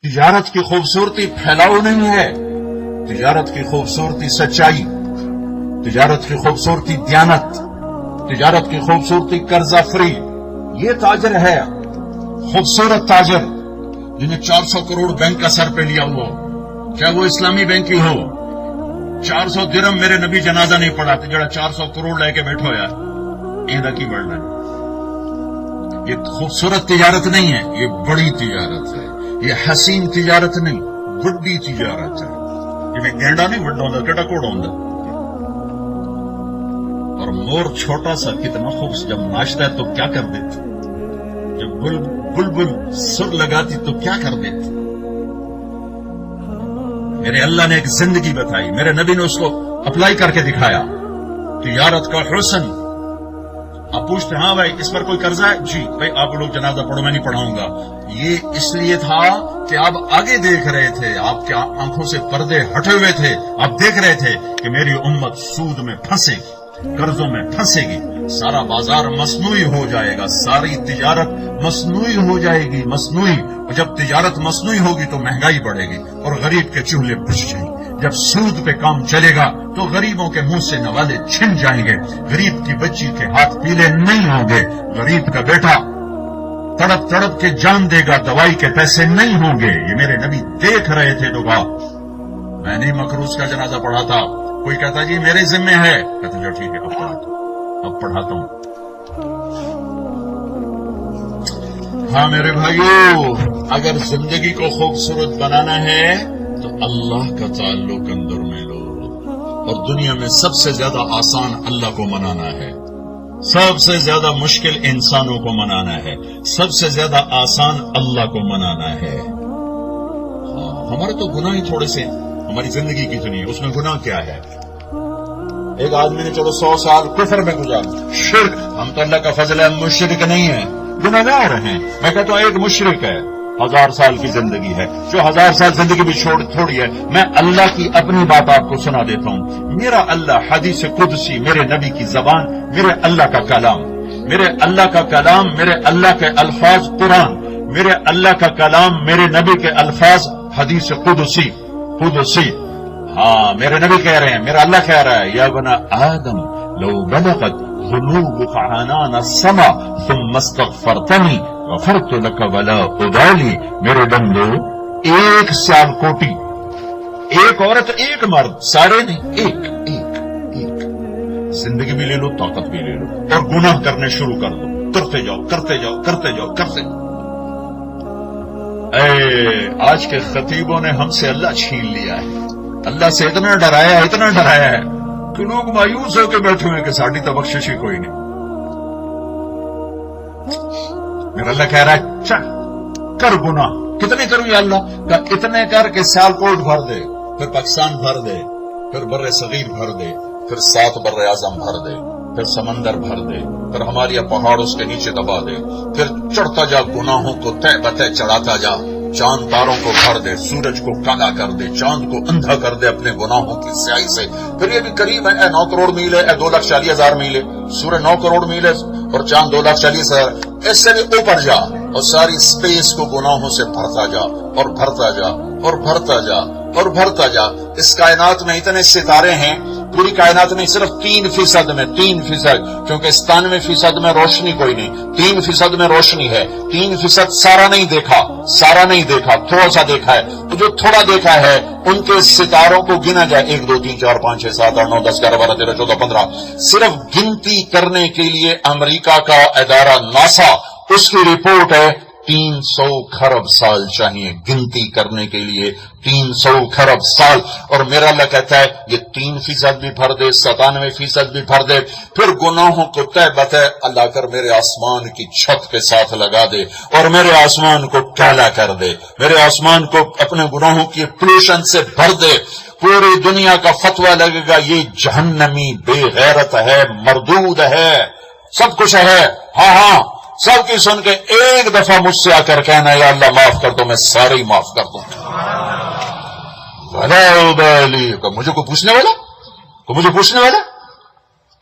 تجارت کی خوبصورتی پھیلاؤ نہیں ہے، تجارت کی خوبصورتی سچائی، تجارت کی خوبصورتی دیانت، تجارت کی خوبصورتی قرضہ فری. یہ تاجر ہے، خوبصورت تاجر جنہیں 400 کروڑ بینک کا سر پہ لیا ہوا، چاہے وہ اسلامی بینک ہی ہو. 400 درہم میرے نبی جنازہ نہیں پڑھا تو جڑا 400 کروڑ لے کے بیٹھو یار ایندا کی بڑھنا ہے. یہ خوبصورت تجارت نہیں ہے، یہ بڑی تجارت ہے. یہ حسین تجارت نہیں، بڑی تجارت ہے. میں گینڈا نہیں بڑا ہوں کٹا کوڑا ہوں. اور مور چھوٹا سا کتنا خوبصورت جب ناچتا ہے تو کیا کر دیتی، جب بلبل سر لگاتی تو کیا کر دیتی. میرے اللہ نے ایک زندگی بتائی، میرے نبی نے اس کو اپلائی کر کے دکھایا. تجارت کا حسن. آپ پوچھتے ہاں بھائی اس پر کوئی قرضہ ہے؟ جی بھائی آپ لوگ جنازہ پڑھو میں نہیں پڑھاؤں گا. یہ اس لیے تھا کہ آپ آگے دیکھ رہے تھے، آپ کے آنکھوں سے پردے ہٹے ہوئے تھے، آپ دیکھ رہے تھے کہ میری امت سود میں پھنسے گی، قرضوں میں پھنسے گی، سارا بازار مصنوعی ہو جائے گا، ساری تجارت مصنوعی ہو جائے گی، مصنوعی. اور جب تجارت مصنوعی ہوگی تو مہنگائی بڑھے گی اور غریب کے چولہے بجھ جائیں گے. جب سود پہ کام چلے گا تو غریبوں کے منہ سے نوالے چھن جائیں گے، غریب کی بچی کے ہاتھ پیلے نہیں ہوں گے، غریب کا بیٹا تڑپ تڑپ کے جان دے گا، دوائی کے پیسے نہیں ہوں گے. یہ میرے نبی دیکھ رہے تھے لوگ. میں نہیں مقروض کا جنازہ پڑھا تھا. کوئی کہتا جی میرے ذمہ ہے، کہتے جو ٹھیک ہے اب پڑھاتا ہوں، اب پڑھاتا ہوں. ہاں میرے بھائیو، اگر زندگی کو خوبصورت بنانا ہے تو اللہ کا تعلق اندر میں لو. اور دنیا میں سب سے زیادہ آسان اللہ کو منانا ہے، سب سے زیادہ مشکل انسانوں کو منانا ہے، سب سے زیادہ آسان اللہ کو منانا ہے. ہمارے تو گناہ ہی تھوڑے سے، ہماری زندگی کتنی ہے، اس میں گناہ کیا ہے؟ ایک آدمی نے چلو 100 سال کفر میں گزارا، شرک. ہم تو اللہ کا فضل ہے ہم مشرک نہیں ہیں، گناہگار ہیں. میں کہتا ہوں ایک مشرک ہے، 1000 سال کی زندگی ہے، جو 1000 سال زندگی بھی تھوڑی ہے. میں اللہ کی اپنی بات آپ کو سنا دیتا ہوں. میرا اللہ حدیث قدسی، میرے نبی کی زبان، میرے اللہ کا کلام، میرے اللہ کا کلام، میرے اللہ کے الفاظ قرآن، میرے اللہ کا کلام، میرے نبی کے الفاظ حدیث قدسی. ہاں میرے نبی کہہ رہے ہیں، میرا اللہ کہہ رہا ہے، یا بنا آدم لو بلغت ذنوبك عنان السما ثم استغفرتنی غفرت لك ولا ابالی. میرے بندو، ایک سیال کوٹی، ایک عورت ایک مرد، سارے نہیں، ایک ایک ایک. زندگی بھی لے لو، طاقت بھی لے لو، اور گناہ کرنے شروع کر دو، کرتے جاؤ کرتے جاؤ کرتے جاؤ کرتے. آج کے خطیبوں نے ہم سے اللہ چھین لیا ہے، اللہ سے اتنا ڈرایا ہے کہ لوگ مایوس ہو کے بیٹھے ہوئے کہ ساڑی تو بخشش ہی کوئی نہیں. میرا اللہ کہہ رہا ہے چل کر گناہ. کتنے کروں یا اللہ؟ کہ اتنے کر کے سیال کوٹ بھر دے، پھر پاکستان بھر دے، پھر بر صغیر بھر دے، پھر 7 بر اعظم بھر دے، پھر سمندر بھر دے، پھر ہمارے پہاڑ اس کے نیچے دبا دے، پھر چڑھتا جا، گناہوں کو تہ بتہ چڑھاتا جا. چاند تاروں کو بھر دے، سورج کو کالا کر دے، چاند کو اندھا کر دے اپنے گناہوں کی سیاہی سے. پھر یہ بھی قریب ہے، 9 کروڑ میل ہے، 2,40,000 میل ہے. سورج 9 کروڑ میل ہے اور چاند 2,40,000. اس سے بھی اوپر جا اور ساری سپیس کو گناہوں سے بھرتا جا اور بھرتا جا اور بھرتا جا اور بھرتا جا. اس کائنات میں اتنے ستارے ہیں، پوری کائنات نہیں، صرف 3% میں، 3%، کیونکہ 97% میں روشنی کوئی نہیں، 3% میں روشنی ہے. 3% سارا نہیں دیکھا، تھوڑا سا دیکھا ہے. تو جو تھوڑا دیکھا ہے ان کے ستاروں کو گنا جائے، 1 2 3 4 5 6 7 8 9 10 11 12 13 14 15. صرف گنتی کرنے کے لیے امریکہ کا ادارہ ناسا، اس کی رپورٹ ہے 300 کھرب سال چاہیے گنتی کرنے کے لیے، 300 کھرب سال. اور میرا اللہ کہتا ہے یہ 3% بھی بھر دے، 97% بھی بھر دے، پھر گناہوں کو تہ بتہ اللہ کر میرے آسمان کی چھت کے ساتھ لگا دے اور میرے آسمان کو کالا کر دے، میرے آسمان کو اپنے گناہوں کی پولوشن سے بھر دے. پوری دنیا کا فتویٰ لگے گا یہ جہنمی بے غیرت ہے، مردود ہے، سب کچھ ہے. ہاں سب کی سن کے ایک دفعہ مجھ سے آ کر کہنا یا اللہ معاف کر دو، میں سارے ہی معاف کر دوں. مجھے کوئی پوچھنے والا؟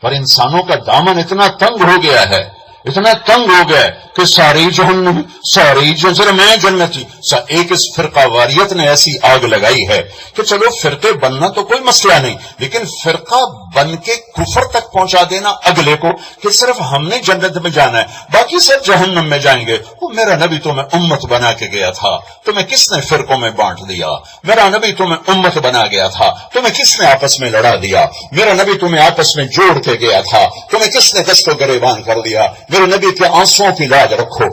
پر انسانوں کا دامن اتنا تنگ ہو گیا ہے، اتنا تنگ ہو گئے کہ ساری جہنم، ساری جزر میں جنتی. ایک اس فرقہ واریت نے ایسی آگ لگائی ہے کہ چلو فرقے بننا تو کوئی مسئلہ نہیں، لیکن فرقہ بن کے کفر تک پہنچا دینا اگلے کو کہ صرف ہم نے جنت میں جانا ہے باقی سب جہنم میں جائیں گے. وہ میرا نبی تمہیں امت بنا کے گیا تھا، تمہیں کس نے فرقوں میں بانٹ دیا؟ میرا نبی تمہیں امت بنا گیا تھا، تمہیں کس نے آپس میں لڑا دیا؟ میرا نبی تمہیں آپس میں جوڑ کے گیا تھا، تمہیں کس نے دست و گریبان کر دیا؟ میرے نبی کے آنسوؤں کی لاج رکھو.